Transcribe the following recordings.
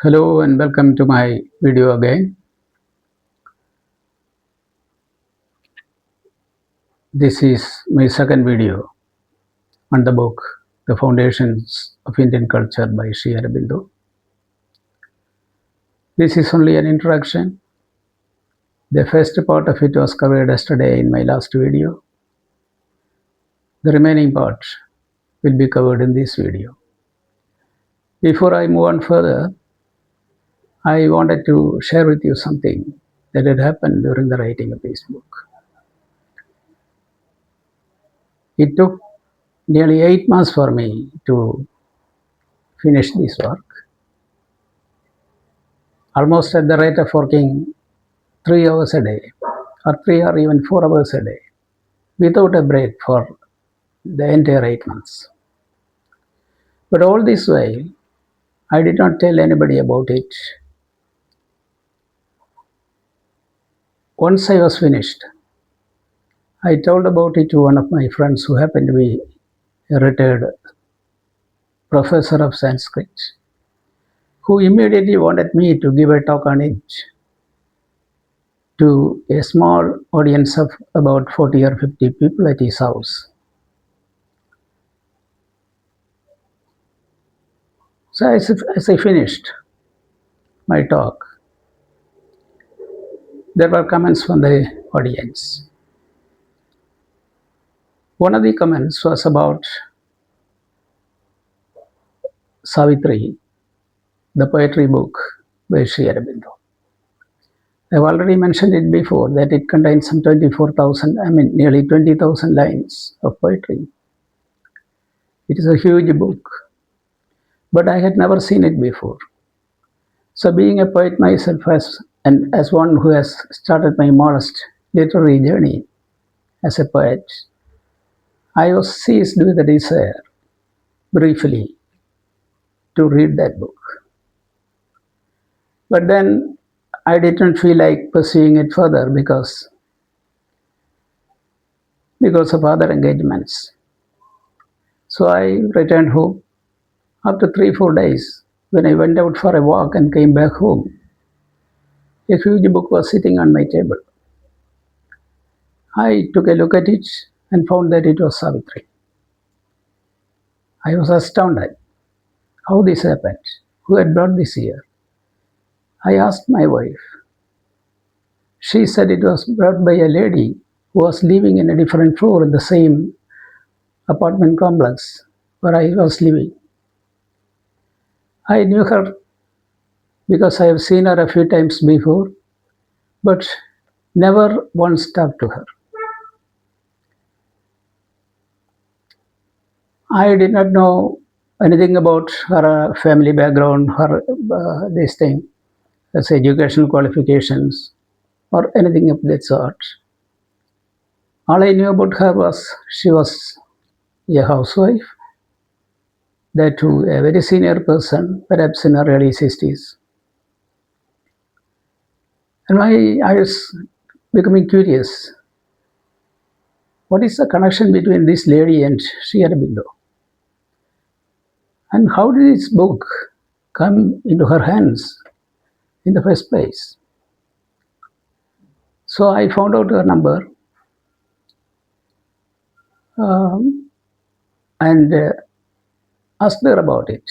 Hello and welcome to my video again. This is my second video on the book The Foundations of Indian Culture by Aurobindo. This is only an introduction. The first part of it was covered yesterday in my last video. The remaining part will be covered in this video. Before I move on further, I wanted to share with you something that had happened during the writing of this book. It took nearly 8 months for me to finish this work, almost at the rate of working 3 hours a day, or 3 or even 4 hours a day, without a break for the entire 8 months. But all this while, I did not tell anybody about it. Once I was finished, I told about it to one of my friends who happened to be a retired professor of Sanskrit, who immediately wanted me to give a talk on it to a small audience of about 40 or 50 people at his house. So as I finished my talk, there were comments from the audience. One of the comments was about Savitri, the poetry book by Sri Aurobindo. I've already mentioned it before that it contains some 24,000, nearly 20,000 lines of poetry. It is a huge book, but I had never seen it before. So being a poet myself, and as one who has started my modest literary journey as a poet, I was seized with a desire briefly to read that book. But then I didn't feel like pursuing it further because of other engagements. So I returned home. After 3 or 4 days, when I went out for a walk and came back home, a huge book was sitting on my table. I took a look at it and found that it was Savitri. I was astounded how this happened, who had brought this here. I asked my wife. She said it was brought by a lady who was living in a different floor in the same apartment complex where I was living. I knew her because I have seen her a few times before, but never once talked to her. I did not know anything about her family background, her this thing, as educational qualifications, or anything of that sort. All I knew about her was she was a housewife, that too a very senior person, perhaps in her early 60s. And I was becoming curious. What is the connection between this lady and Sri Aurobindo? And how did this book come into her hands in the first place? So I found out her number and asked her about it.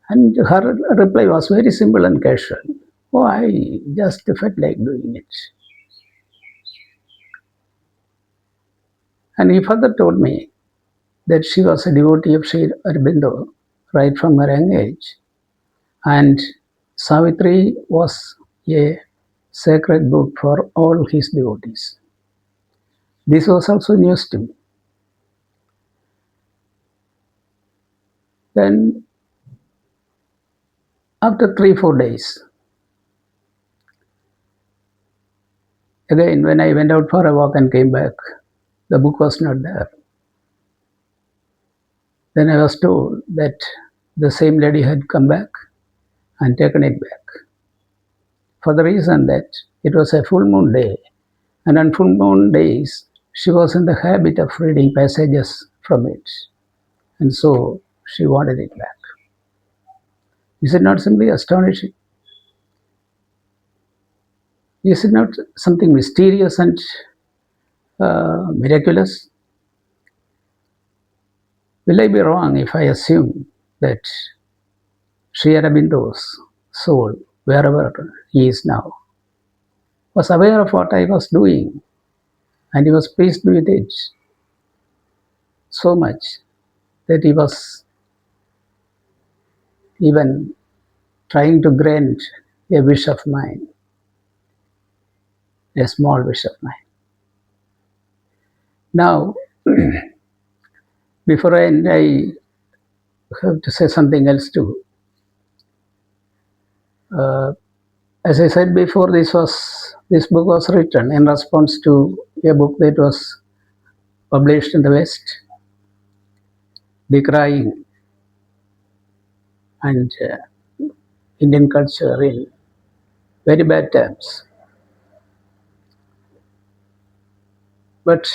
And her reply was very simple and casual. Oh, I just felt like doing it. And he further told me that she was a devotee of Sri Aurobindo right from her young age. And Savitri was a sacred book for all his devotees. This was also news to me. Then, after 3 or 4 days, again, when I went out for a walk and came back, the book was not there. Then I was told that the same lady had come back and taken it back, for the reason that it was a full moon day, and on full moon days, she was in the habit of reading passages from it, and so she wanted it back. Is it not simply astonishing? Is it not something mysterious and miraculous? Will I be wrong if I assume that Sri Aurobindo's soul, wherever he is now, was aware of what I was doing and he was pleased with it so much that he was even trying to grant a wish of mine, a small wish of mine. Now, before I end, I have to say something else too. Uh, as I said before, this book was written in response to a book that was published in the West, decrying and Indian culture in very bad terms. But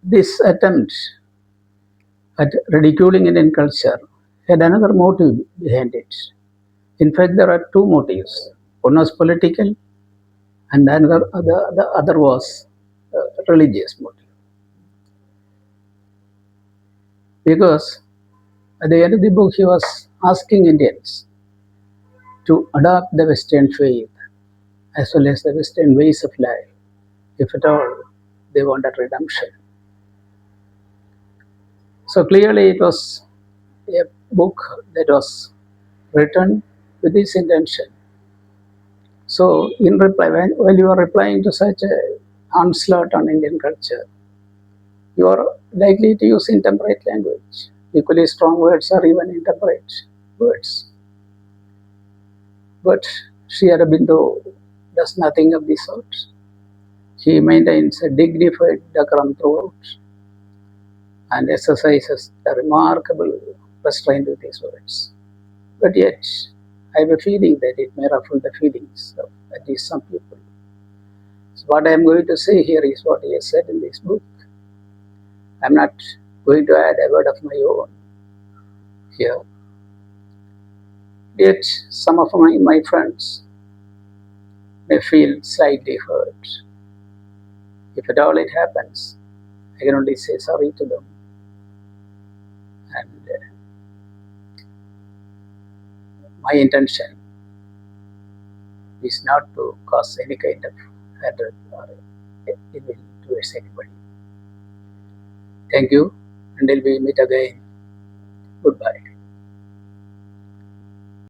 this attempt at ridiculing Indian culture had another motive behind it. In fact, there are two motives. One was political, and the other was religious motive. Because at the end of the book, he was asking Indians to adopt the Western faith as well as the Western ways of life, if at all they wanted redemption. So clearly, it was a book that was written with this intention. So, in reply, while you are replying to such a onslaught on Indian culture, you are likely to use intemperate language. Equally strong words or even intemperate words. But Sri Aurobindo does nothing of the sort. He maintains a dignified decorum throughout and exercises a remarkable restraint with his words. But yet, I have a feeling that it may ruffle the feelings of at least some people. So what I am going to say here is what he has said in this book. I am not going to add a word of my own here. Yet, some of my friends may feel slightly hurt. If at all it happens, I can only say sorry to them. And my intention is not to cause any kind of hatred or evil towards anybody. Thank you. Until we meet again, goodbye.